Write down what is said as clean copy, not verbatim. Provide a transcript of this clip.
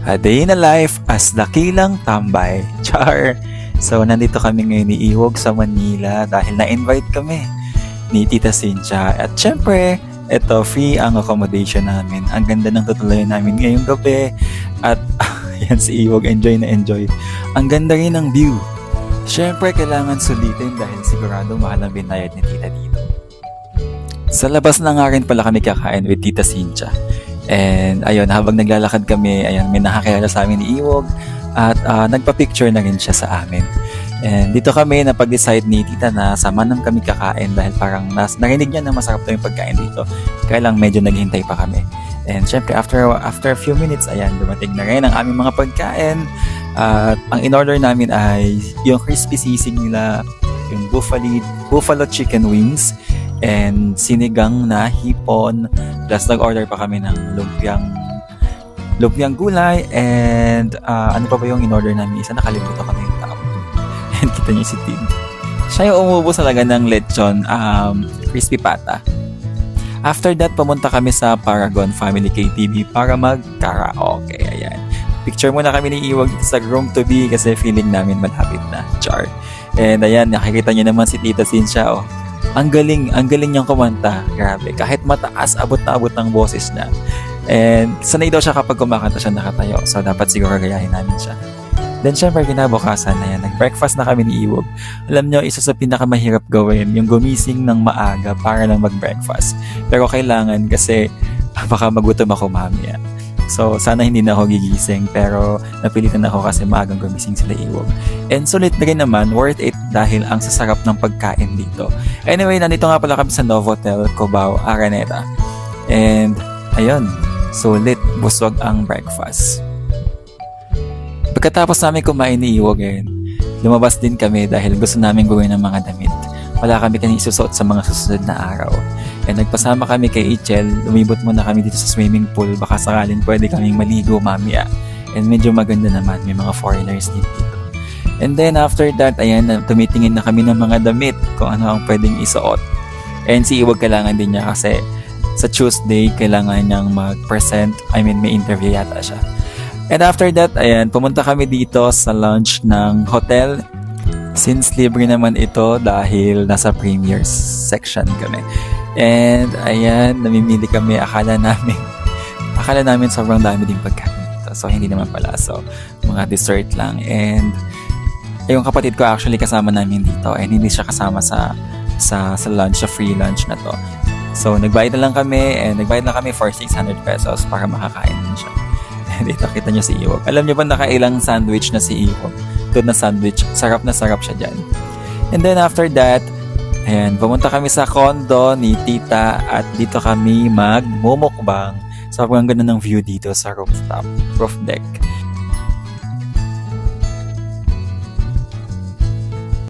A day in a life as dakilang tambay. Char! So, nandito kami ngayon ni Iwog sa Manila dahil na-invite kami ni Tita Cynthia. At syempre, eto, free ang accommodation namin. Ang ganda ng tutulayan namin ngayong gabi. At, yan si Iwog, enjoy na enjoy. Ang ganda rin ng view. Syempre, kailangan sulitin dahil sigurado mahal ang binayad ni Tita dito. Sa labas na nga rin pala kami kakain with Tita Cynthia. And ayun, habang naglalakad kami, ayun, may nakakilala sa amin ni Iwog at nagpa-picture na rin siya sa amin. And dito kami napag-decide ni Tita na sama naman kami kakain dahil parang narinig niya na masarap daw yung pagkain dito. Kaya lang medyo naghihintay pa kami. And syempre, after a few minutes, ayan, dumating na rin ang aming mga pagkain. At ang in-order namin ay yung crispy sisig nila, yung buffalo chicken wings, and sinigang na hipon, plus nag-order pa kami ng lumpiang gulay, and ano pa ba yung in-order namin? Isa nakalimutan kami yung tao. And kita niyo si Tim. Siya yung umubos talaga ng lechon, crispy pata. After that, pumunta kami sa Paragon Family KTV para mag-karaoke. Ayan. Picture muna kami ni Iwag sa room to be kasi feeling namin malapit na. Char. And ayan, nakikita niyo naman si Tita Cynthia, oh. Ang galing niyang kumanta. Grabe. Kahit mataas, abot na abot ng boses na. And sanay daw siya kapag kumakanta siya nakatayo. So, dapat siguro gayahin namin siya. Then, syempre, kinabukasan na yan. Nag-breakfast na kami ni Iwog. Alam nyo, isa sa pinakamahirap gawin, yung gumising ng maaga para lang mag-breakfast. Pero kailangan kasi baka magutom ako mamaya. So, sana hindi na ako gigising, pero napilitan ako kasi maagang gumising sila Iwog. And sulit na rin naman, worth it dahil ang sasarap ng pagkain dito. Anyway, nandito nga pala kami sa Novotel, Cubao, Araneta. And, ayun, sulit, busog ang breakfast. Pagkatapos namin kumain ni Iwog, lumabas din kami dahil gusto namin gawin ng mga damit. Wala kami kanina isusuot sa mga susunod na araw. And nagpasama kami kay Ichel, lumibot muna kami dito sa swimming pool, baka sakaling pwede kaming maligo mamaya. And medyo maganda naman, may mga foreigners dito. And then after that, ayan, tumitingin na kami ng mga damit kung ano ang pwedeng isuot. And si Iwag kailangan din niya kasi sa Tuesday, kailangan niyang mag-present, may interview yata siya. And after that, ayan, pumunta kami dito sa lounge ng hotel. Since libre naman ito dahil nasa premier section kami. And ayan, namimili kami. Akala namin sobrang dami din pagkain dito. So, hindi naman pala. So, mga dessert lang. And yung kapatid ko actually kasama namin dito. And hindi siya kasama sa lunch, sa free lunch na to. So, nagbayad na lang kami for 600 pesos para makakain din siya. And dito, kita niyo si Iwog. Alam niyo ba nakailang sandwich na si Iwog? Ito na sandwich. Sarap na sarap siya dyan. And then after that, ayan, pumunta kami sa condo ni Tita at dito kami magmumukbang. Sobrang ganda ng view dito sa roof deck.